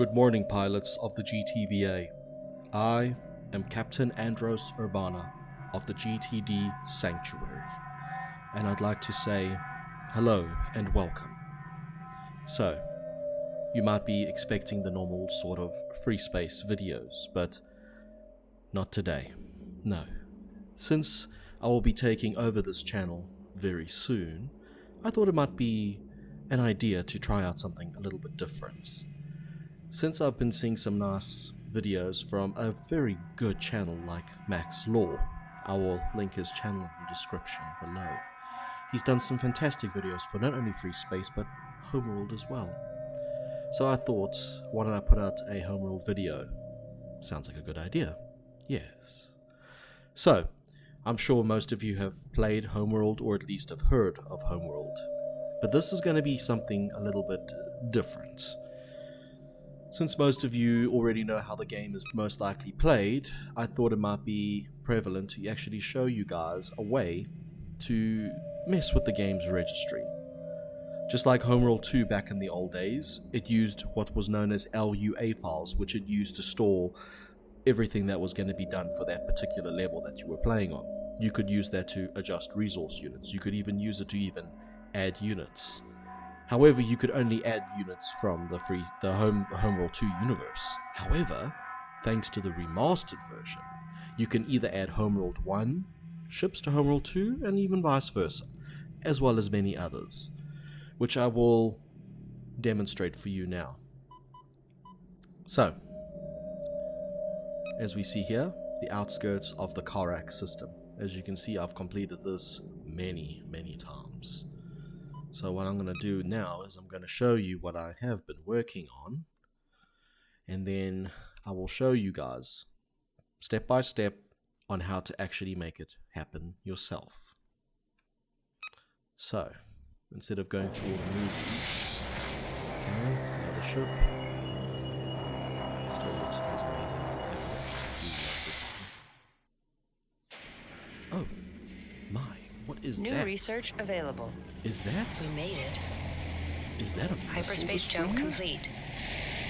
Good morning, pilots of the GTVA. I am Captain Andros Urbana of the GTD Sanctuary, and I'd like to say hello and welcome. So, you might be expecting the normal sort of free space videos, but not today. No. Since I will be taking over this channel very soon, I thought it might be an idea to try out something a little bit different. Since I've been seeing some nice videos from a very good channel like Max Law, I will link his channel in the description below. He's done some fantastic videos for not only Free Space but Homeworld as well. So I thought, why don't I put out a Homeworld video? Sounds like a good idea. Yes. So, I'm sure most of you have played Homeworld or at least have heard of Homeworld. But this is going to be something a little bit different. Since most of you already know how the game is most likely played, I thought it might be prevalent to actually show you guys a way to mess with the game's registry. Just like Homeworld 2 back in the old days, it used what was known as LUA files, which it used to store everything that was going to be done for that particular level that you were playing on. You could use that to adjust resource units. You could even use it to even add units. However, you could only add units from the Homeworld 2 universe. However, thanks to the remastered version, you can either add Homeworld 1 ships to Homeworld 2 and even vice versa, as well as many others, which I will demonstrate for you now. So, as we see here, the outskirts of the Karak system. As you can see, I've completed this many times. So what I'm going to do now is I'm going to show you what I have been working on, and then I will show you guys step by step on how to actually make it happen yourself. So, instead of going through all the movies, okay, another ship. Still looks as amazing as ever. Oh my, what is that? New research available. Is that? We made it. Is that a missile Hyperspace destroyer? jump complete.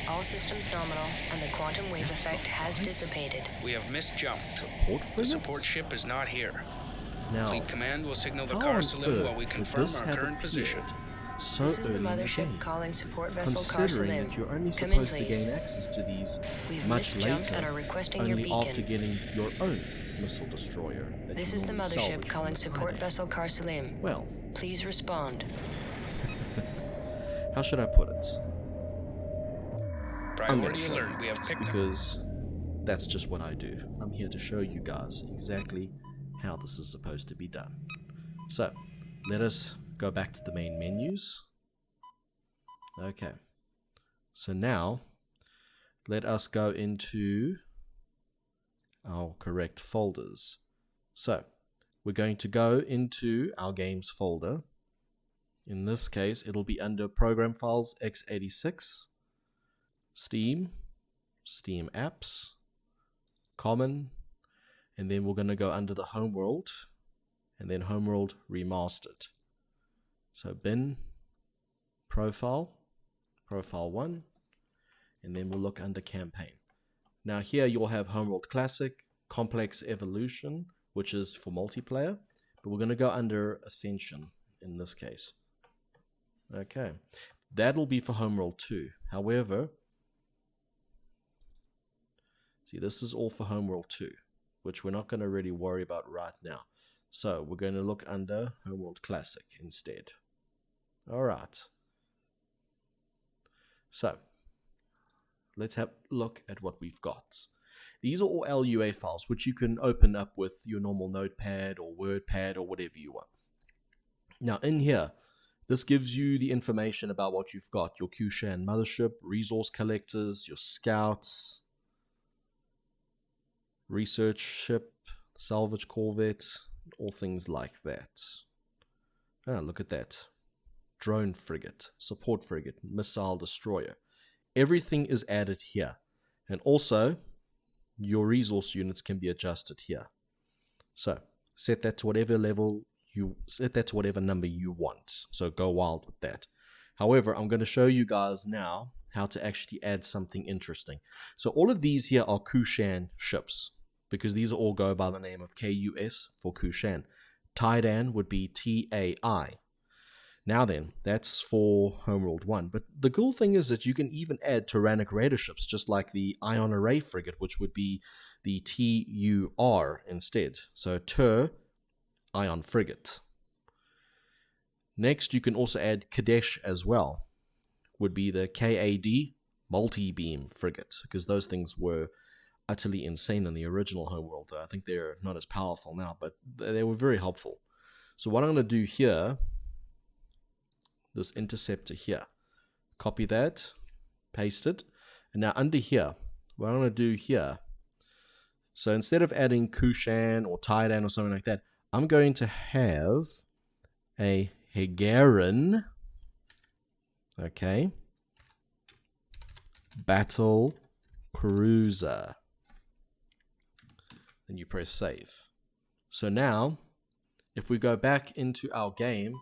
All systems nominal, and the quantum wave effect has dissipated. We have misjumped. Support The frigate? support ship is not here. Now, Fleet Command will signal the how car on salim while earth we would confirm this our have current position. appeared so This is the early in the mothership game? calling support vessel Considering Carsalim. that you're only Come supposed in, to please. gain access to these We've much misjumped later, and are requesting your only beacon. after getting your own missile destroyer. That This you is the normally mothership salvage from calling the support pilot. vessel Carsalim. Well, Please respond. how should I put it? I'm going to Priority show alert. you We have guys, picked because that's just what I do. I'm here to show you guys exactly how this is supposed to be done. So, let us go back to the main menus. Okay. So now, let us go into our correct folders. So, we're going to go into our games folder. In this case, it'll be under Program Files x86, Steam, Steam Apps, Common, and then we're going to go under the Homeworld, and then Homeworld Remastered. So bin, Profile, Profile 1, and then we'll look under Campaign. Now here you'll have Homeworld Classic, Complex Evolution, which is for multiplayer, but we're going to go under Ascension in this case. Okay, that'll be for Homeworld 2. However, see, this is all for Homeworld 2, which we're not going to really worry about right now. So we're going to look under Homeworld Classic instead. Alright. So, let's have a look at what we've got. These are all LUA files, which you can open up with your normal notepad or WordPad or whatever you want. Now in here, this gives you the information about what you've got. Your Kushan mothership, resource collectors, your scouts, research ship, salvage corvette, all things like that. Ah, look at that. Drone frigate, support frigate, missile destroyer. Everything is added here. And also, your resource units can be adjusted here. So, set that to whatever level you set that to whatever number you want. So go wild with that. However, I'm going to show you guys now how to actually add something interesting. So all of these here are Kushan ships, because these all go by the name of KUS for Kushan. Taidan would be TAI. Now then, that's for Homeworld 1. But the cool thing is that you can even add Tyrannic Raider ships, just like the Ion Array Frigate, which would be the TUR instead. So Tur Ion Frigate. Next, you can also add Kadesh as well. Would be the KAD Multi-Beam Frigate, because those things were utterly insane in the original Homeworld. I think they're not as powerful now, but they were very helpful. So what I'm going to do here, this interceptor here, copy that, paste it, and now under here, what I'm going to do here, so instead of adding Kushan or Taidan or something like that, I'm going to have a Hagaran, okay, battle cruiser. Then you press save. So now, if we go back into our game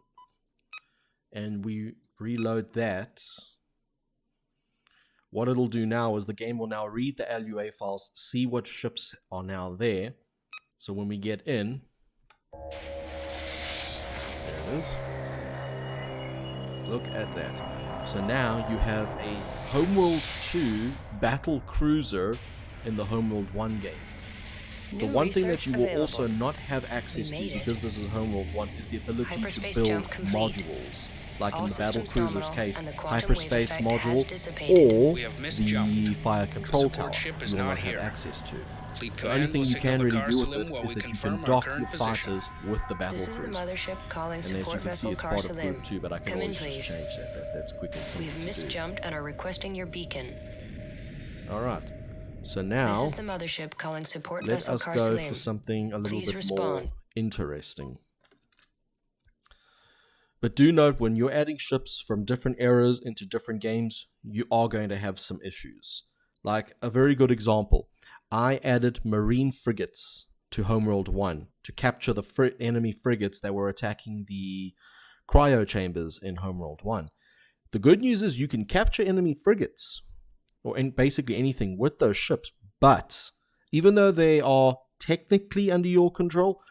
and we reload that, what it'll do now is the game will now read the LUA files, see what ships are now there. So when we get in, there it is. Look at that. So now you have a Homeworld 2 battle cruiser in the Homeworld 1 game. The one thing that you will also not have access to, because this is Homeworld 1, is the ability to build modules. Like in the battle cruiser's case, hyperspace module or the fire control tower you will not have access to. The only thing you can really do with it is that you can dock your fighters with the battle cruiser. And as you can see, it's part of Group 2, but I can always just change that. That's quick and simple to do. We've misjumped and are requesting your beacon. Alright, so now This is the mothership calling support let vessel us go Carcelim. for something a little Please bit more respond. interesting. But do note, when you're adding ships from different eras into different games, you are going to have some issues. Like a very good example, I added marine frigates to Homeworld 1 to capture the enemy frigates that were attacking the cryo chambers in Homeworld 1. The good news is you can capture enemy frigates, or basically anything with those ships, but even though they are technically under your control,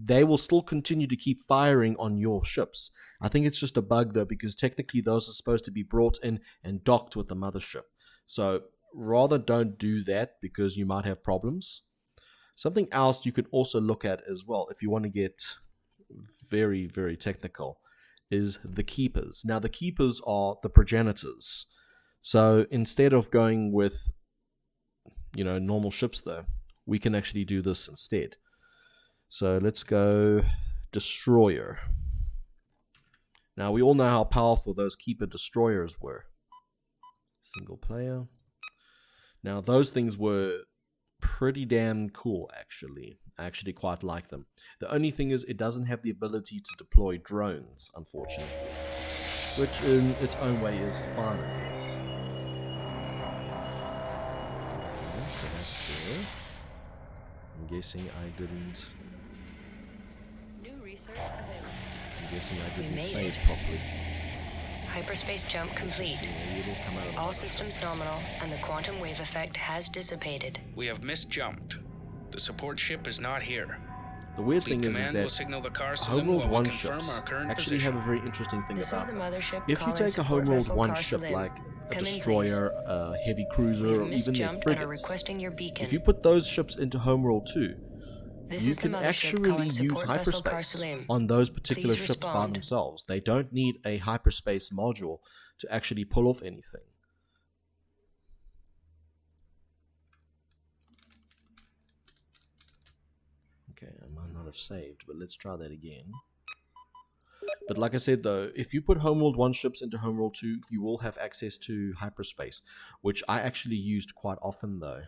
they will still continue to keep firing on your ships. I think it's just a bug though, because technically those are supposed to be brought in and docked with the mothership. So rather don't do that, because you might have problems. Something else you could also look at as well, if you want to get very, very technical, is the keepers. Now the keepers are the progenitors. So instead of going with, normal ships though, we can actually do this instead. So let's go destroyer. Now we all know how powerful those keeper destroyers were. Single player. Now those things were pretty damn cool actually. I actually quite like them. The only thing is it doesn't have the ability to deploy drones, unfortunately. Which in its own way is fun, I guess. Okay, so that's there. I'm guessing I didn't... I'm guessing I didn't save properly. Hyperspace jump complete. All systems nominal, and the quantum wave effect has dissipated. We have misjumped. The support ship is not here. The weird thing is that Homeworld 1 ships ships actually have a very interesting thing This about is the them. mothership If you calling take a support Homeworld vessel 1 ship Carcelim. like a Come in, destroyer, a heavy cruiser, We've or even their misjumped and are frigates, requesting your beacon. if you put those ships into Homeworld 2, This you is the can mothership actually calling use support vessel hyperspace Carcelim. on those particular Please ships by respond. themselves. They don't need a hyperspace module to actually pull off anything. Okay, I might not have saved, but let's try that again. But like I said though, if you put Homeworld 1 ships into Homeworld 2, you will have access to hyperspace, which I actually used quite often though.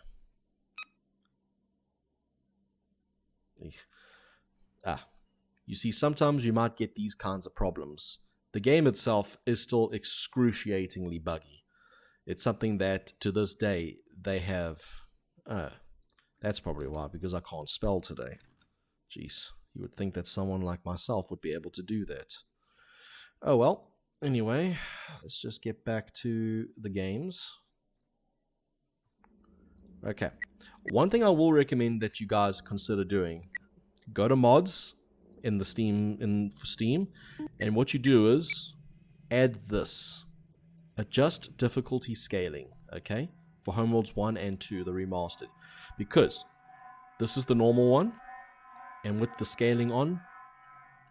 You see, sometimes you might get these kinds of problems. The game itself is still excruciatingly buggy. It's something that, to this day, they have... that's probably why, because I can't spell today. Jeez, you would think that someone like myself would be able to do that. Oh well, Anyway, let's just get back to the games. Okay. One thing I will recommend that you guys consider doing, go to mods in the Steam, and what you do is add this. Adjust difficulty scaling, okay? For Homeworlds 1 and 2, the remastered. Because this is the normal one, and with the scaling on,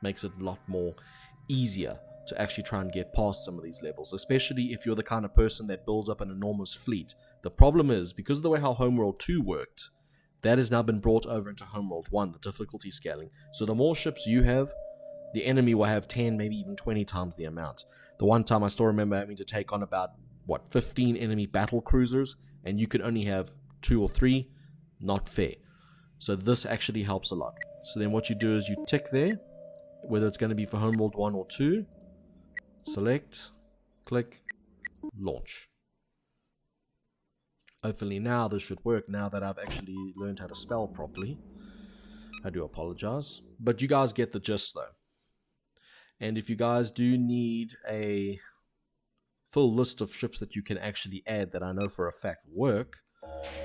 makes it a lot more easier to actually try and get past some of these levels, especially if you're the kind of person that builds up an enormous fleet. The problem is, because of the way how Homeworld 2 worked, that has now been brought over into Homeworld 1, the difficulty scaling. So the more ships you have, the enemy will have 10, maybe even 20 times the amount. The one time I still remember having to take on about, 15 enemy battle cruisers, and you could only have 2 or 3. Not fair. So this actually helps a lot. So then what you do is you tick there, whether it's going to be for Homeworld 1 or 2, select, click, launch. Hopefully now this should work, now that I've actually learned how to spell properly. I do apologize. But you guys get the gist though. And if you guys do need a full list of ships that you can actually add that I know for a fact work,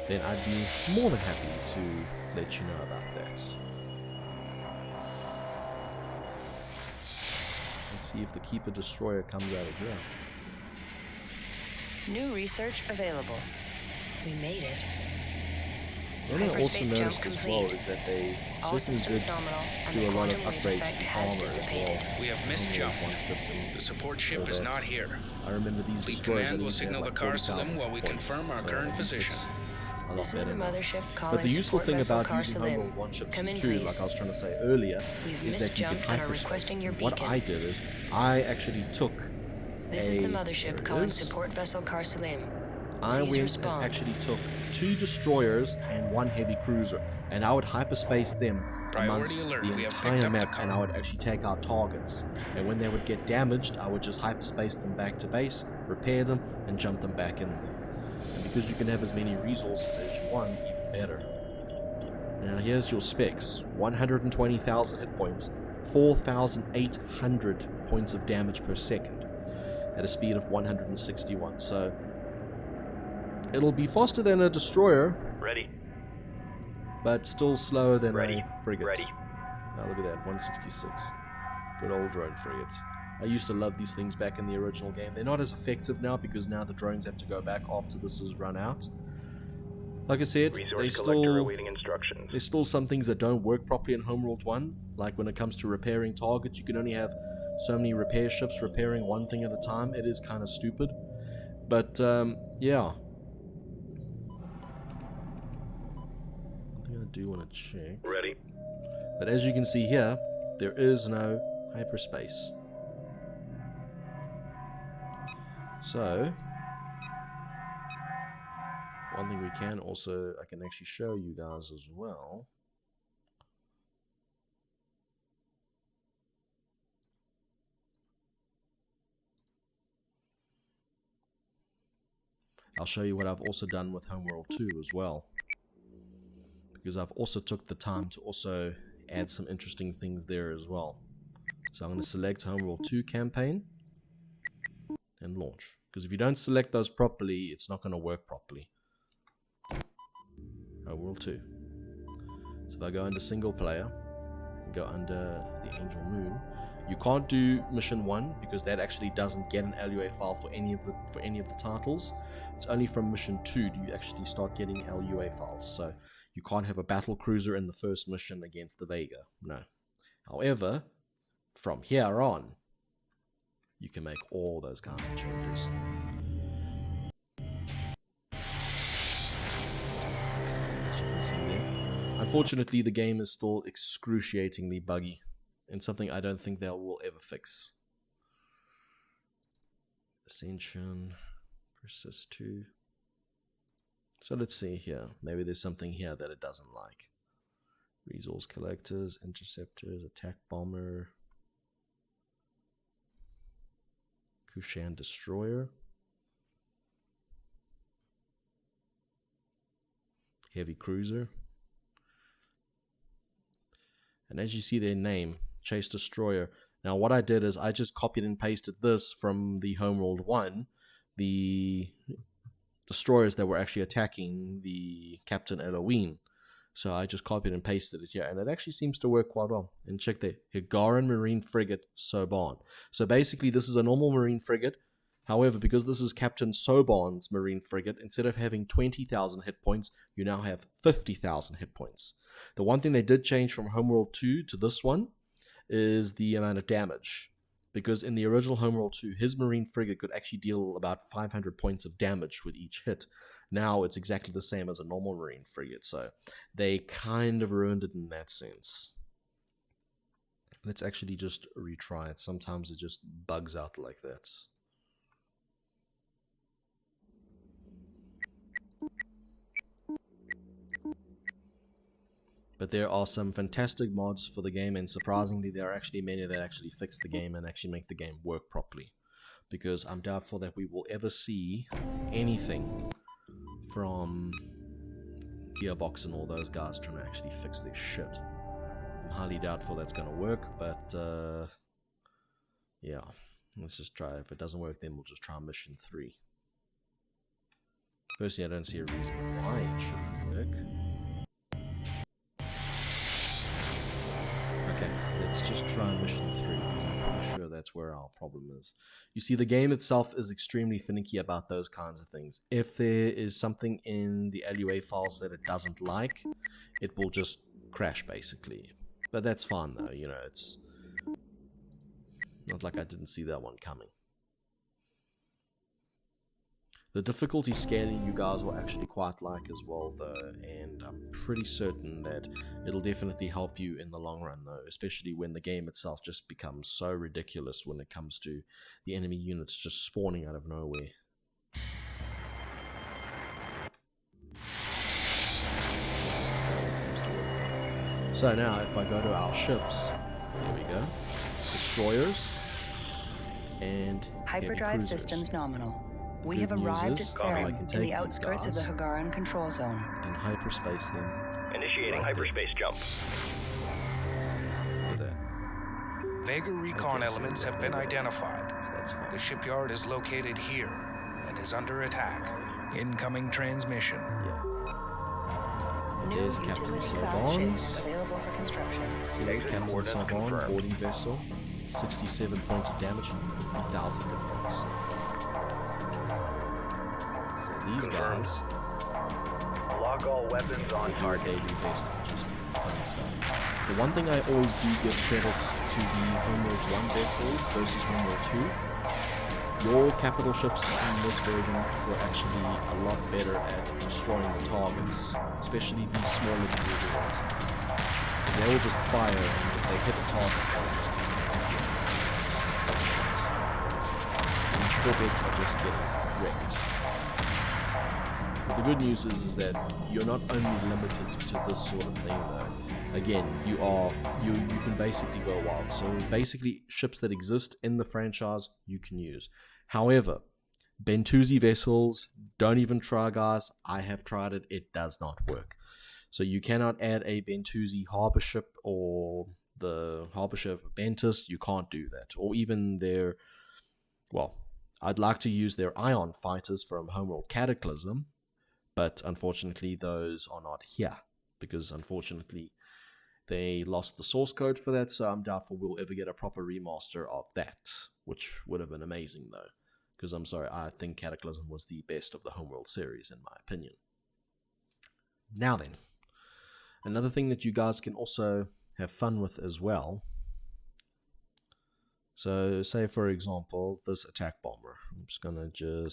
then I'd be more than happy to let you know about that. Let's see if the Keeper Destroyer comes out of here. New research available. We made it. What I also Hyperspace noticed jump as well complete. is that they All certainly systems did nominal, and do the a lot of quantum wave upgrades effect to the has armor as well. dissipated. We have misjumped. The support ship is not here. I remember these Fleet destroyers command will used to have signal the like car 40,000 Salim while we points, confirm our so current at least position. it's a lot This is better the now. mothership calling But the useful support thing vessel about Car using Salim. Homeworld 1 ships Come in, and 2, please. like I was trying to say earlier, We've is that you can misjumped and are hyperspace. requesting your And what beacon. I did is I actually took This is the there mothership it calling is. support vessel Car Salim. I Please went respond. and actually took 2 destroyers and 1 heavy cruiser, and I would hyperspace them amongst Priority alert, the we have picked entire up the map, and I car. would actually take out targets. And when they would get damaged, I would just hyperspace them back to base, repair them, and jump them back in there. And because you can have as many resources as you want, even better. Now here's your specs: 120,000 hit points, 4,800 points of damage per second, at a speed of 161. So it'll be faster than a destroyer, Ready. but still slower than Ready. a frigate. Ready. Now look at that, 166. Good old drone frigates. I used to love these things back in the original game. They're not as effective now because now the drones have to go back after this is run out. Like I said, Resource collector awaiting instructions. there's still some things that don't work properly in Homeworld 1. Like when it comes to repairing targets, you can only have so many repair ships repairing one thing at a time. It is kind of stupid. But, yeah. One thing I do want to check. Ready. But as you can see here, there is no hyperspace. So, one thing we can also, I can actually show you guys as well. I'll show you what I've also done with Homeworld 2 as well. Because I've also took the time to also add some interesting things there as well. So I'm going to select Homeworld 2 campaign and launch. Because if you don't select those properly, it's not going to work properly. Homeworld 2. So if I go under single player, and go under the Angel Moon, you can't do mission 1 because that actually doesn't get an LUA file for any of the titles. It's only from mission 2 do you actually start getting LUA files. So you can't have a battle cruiser in the first mission against the Vega. No. However, from here on, you can make all those kinds of changes. As you can see there. Unfortunately, the game is still excruciatingly buggy, and something I don't think they will ever fix. Ascension, persist 2. So let's see here. Maybe there's something here that it doesn't like. Resource collectors, interceptors, attack bomber, Kushan destroyer, heavy cruiser. And as you see their name, Chase Destroyer, Now, what I did is I just copied and pasted this from the Homeworld 1, the destroyers that were actually attacking the Captain Elohim. So I just copied and pasted it here, and it actually seems to work quite well. And check there, Higaran Marine Frigate Soban. So basically, this is a normal Marine frigate. However, because this is Captain Soban's Marine frigate, instead of having 20,000 hit points, you now have 50,000 hit points. The one thing they did change from Homeworld 2 to this one is the amount of damage. Because in the original Homeworld 2, his Marine frigate could actually deal about 500 points of damage with each hit. Now it's exactly the same as a normal Marine frigate, so they kind of ruined it in that sense. Let's actually just retry it. Sometimes it just bugs out like that. But there are some fantastic mods for the game, and surprisingly there are actually many that actually fix the game and actually make the game work properly. Because I'm doubtful that we will ever see anything from Gearbox and all those guys trying to actually fix their shit. I'm highly doubtful that's going to work, but yeah, let's just try. If it doesn't work, then we'll just try mission 3. Personally, I don't see a reason why it shouldn't work. Okay, let's just try mission 3, because I'm pretty sure that's where our problem is. You see, the game itself is extremely finicky about those kinds of things. If there is something in the LUA files that it doesn't like, it will just crash, basically. But that's fine, though, you know, it's not like I didn't see that one coming. The difficulty scaling you guys will actually quite like as well, though, and I'm pretty certain that it'll definitely help you in the long run, though, especially when the game itself just becomes so ridiculous when it comes to the enemy units just spawning out of nowhere. So that one seems to work fine. So now, if I go to our ships, there we go, destroyers, and Hyperdrive systems nominal. We have arrived at Saren in the outskirts of the Higaran control zone. And hyperspace them. Initiating hyperspace jump. Look at that. Vega recon elements have been identified. So that's fine. The shipyard is located here and is under attack. Incoming transmission. Yeah. And there's Captain Soban's. Available for construction. See, Captain Soban, boarding vessel. 67 points of damage and 50,000 hit points. These guys log all weapons on target. They do best at just playing stuff. The one thing I always do give credits to the Homeworld 1 vessels versus Homeworld 2. Your capital ships in this version were actually a lot better at destroying the targets, especially these smaller little ones. Because they will just fire, and if they hit a target, they will just be completely shot. So these corvettes are just getting wrecked. But the good news is that you're not only limited to this sort of thing, though. Again, you can basically go wild. So basically, ships that exist in the franchise you can use. However, Bentusi vessels, don't even try, guys. I have tried it; it does not work. So you cannot add a Bentusi harbor ship or the harbor ship Bentus. You can't do that, or even their. Well, I'd like to use their ion fighters from Homeworld Cataclysm. But unfortunately, those are not here because unfortunately they lost the source code for that. So I'm doubtful we'll ever get a proper remaster of that, which would have been amazing though. Because I'm sorry, I think Cataclysm was the best of the Homeworld series in my opinion. Now then, another thing that you guys can also have fun with as well. So say for example, this attack bomber. I'm just going to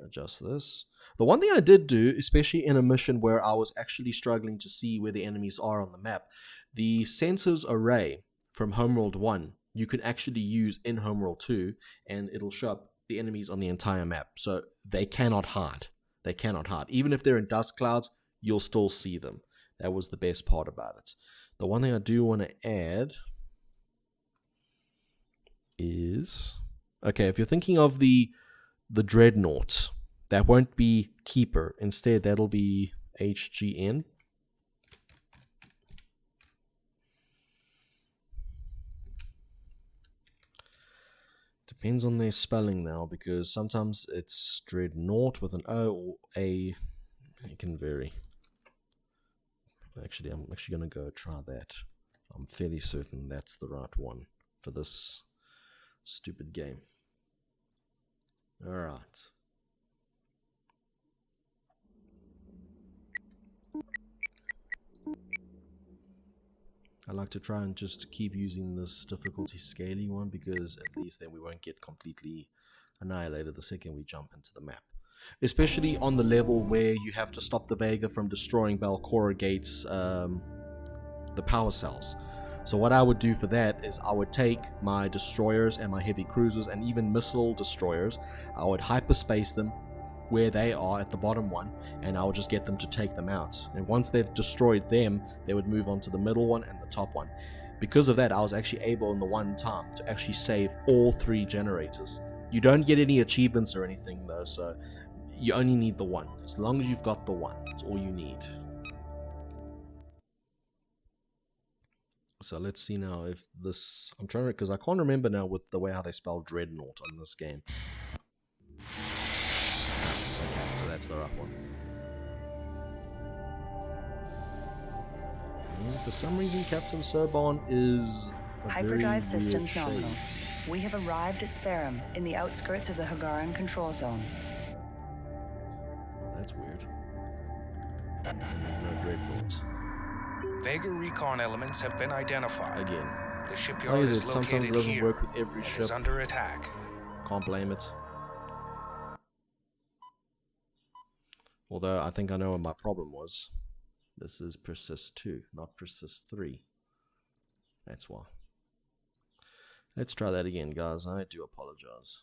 adjust this. The one thing I did do, especially in a mission where I was actually struggling to see where the enemies are on the map, the sensors array from Homeworld 1, you can actually use in Homeworld 2, and it'll show up the enemies on the entire map. So they cannot hide. They cannot hide. Even if they're in dust clouds, you'll still see them. That was the best part about it. The one thing I do want to add is... Okay, if you're thinking of the Dreadnought, that won't be Keeper. Instead, that'll be HGN. . 'Cause Depends on their spelling now, because sometimes it's Dreadnought with an O or A. It can vary. Actually, I'm actually going to go try that. I'm fairly certain that's the right one for this stupid game. Alright. I like to try and just keep using this difficulty scaling one, because at least then we won't get completely annihilated the second we jump into the map. Especially on the level where you have to stop the Vega from destroying Balcora Gate's the power cells. So what I would do for that is I would take my destroyers and my heavy cruisers and even missile destroyers, I would hyperspace them where they are at the bottom one, and I would just get them to take them out. And once they've destroyed them, they would move on to the middle one and the top one. Because of that, I was actually able in the one time to actually save all 3 generators. You don't get any achievements or anything though, so you only need the one. As long as you've got the one, that's all you need. So let's see now if this... I'm trying to... because I can't remember now with the way how they spell Dreadnought on this game. Okay, so that's the right one. And for some reason, Captain Urbana is a Hyperdrive very systems weird nominal. shape. We have arrived at Serum, in the outskirts of the Hagaran control zone. Oh, that's weird. And there's no Dreadnought. Vega recon elements have been identified. Again. The shipyard Like I is said, sometimes located it doesn't here work with every and ship. is under attack. Can't blame it. Although I think I know what my problem was. This is persist 2, not persist 3. That's why. Let's try that again, guys. I do apologize.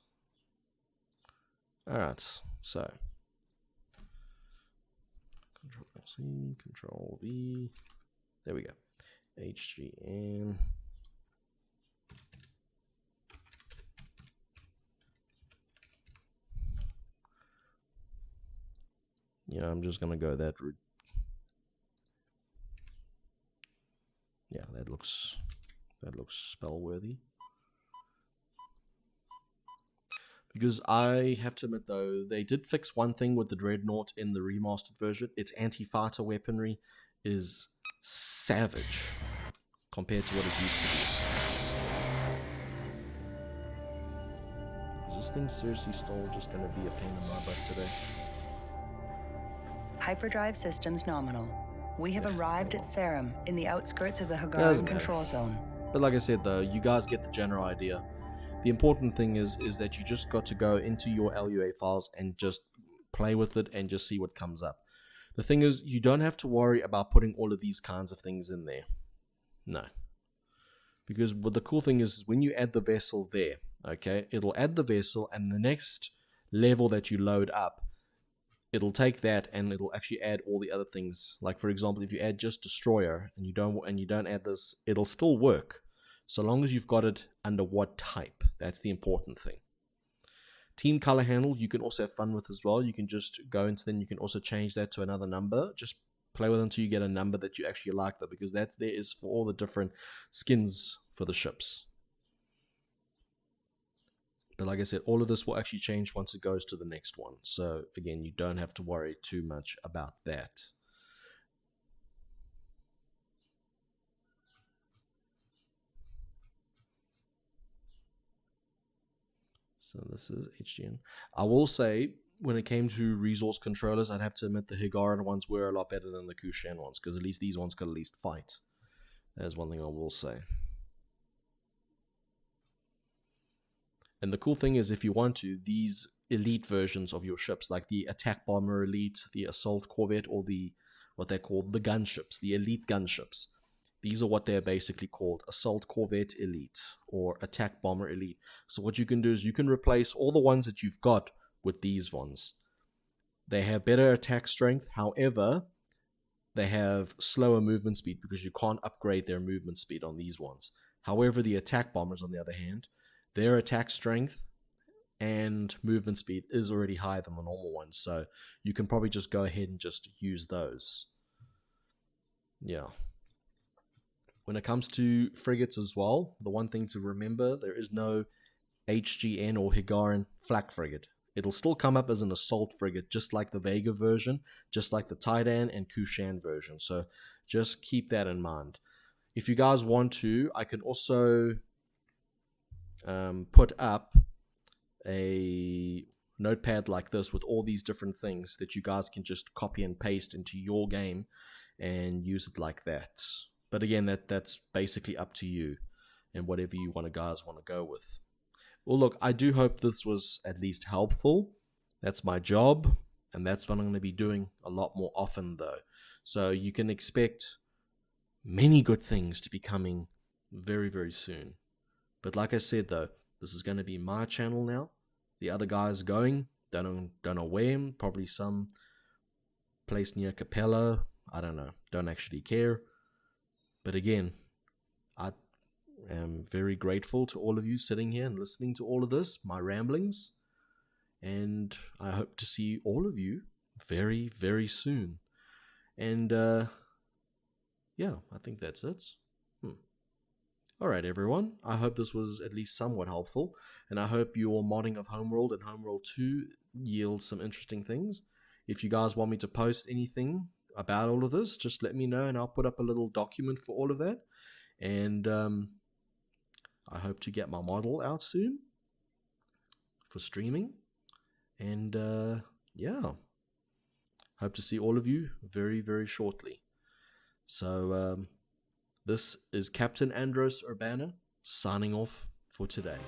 Alright, so. Control C, Control V. There we go. HGN. Yeah, I'm just gonna go that route. Yeah, that looks spell worthy. Because I have to admit though, they did fix one thing with the Dreadnought in the remastered version. Its anti-fighter weaponry is savage compared to what it used to be. Is this thing seriously still just gonna be a pain in my butt today? Hyperdrive systems nominal. We have arrived at Serum, in the outskirts of the Hagaran Doesn't matter. control zone. But like I said though, you guys get the general idea. The important thing is that you just got to go into your LUA files and just play with it and just see what comes up. The thing is, you don't have to worry about putting all of these kinds of things in there. No. Because what the cool thing is when you add the vessel there, okay, it'll add the vessel, and the next level that you load up, it'll take that and it'll actually add all the other things. Like for example, if you add just destroyer and you don't add this, it'll still work. So long as you've got it under what type. That's the important thing. Team color handle, you can also have fun with as well. You can just go into, then you can also change that to another number. Just play with it until you get a number that you actually like, though, because that's there is for all the different skins for the ships. But like I said, all of this will actually change once it goes to the next one. So again, you don't have to worry too much about that. So this is HGN. I will say, when it came to resource controllers, I'd have to admit the Higaran ones were a lot better than the Kushan ones, because at least these ones could at least fight. There's one thing I will say. And the cool thing is, if you want to, these elite versions of your ships, like the attack bomber elite, the assault corvette, or the what they're called, the gunships, the elite gunships. These are what they're basically called, assault corvette elite or attack bomber elite. So what you can do is you can replace all the ones that you've got with these ones. They have better attack strength, however, they have slower movement speed because you can't upgrade their movement speed on these ones. However, the attack bombers, on the other hand, their attack strength and movement speed is already higher than the normal ones, so you can probably just go ahead and just use those. Yeah. When it comes to frigates as well, the one thing to remember, there is no HGN or Higaran flak frigate. It'll still come up as an assault frigate, just like the Vega version, just like the Titan and Kushan version. So just keep that in mind. If you guys want to, I can also put up a notepad like this with all these different things that you guys can just copy and paste into your game and use it like that. But again, that's basically up to you and whatever you guys want to go with. Well, look, I do hope this was at least helpful. That's my job, and that's what I'm going to be doing a lot more often, though. So you can expect many good things to be coming very, very soon. But like I said, though, this is going to be my channel now. The other guys going, don't know where, probably some place near Capella. I don't know, don't actually care. But again, I am very grateful to all of you sitting here and listening to all of this, my ramblings. And I hope to see all of you very, very soon. And yeah, I think that's it. Alright everyone, I hope this was at least somewhat helpful, and I hope your modding of Homeworld and Homeworld 2 yields some interesting things. If you guys want me to post anything about all of this, just let me know and I'll put up a little document for all of that. And I hope to get my model out soon for streaming. And yeah, hope to see all of you very, very shortly. So this is Captain Andros Urbana signing off for today.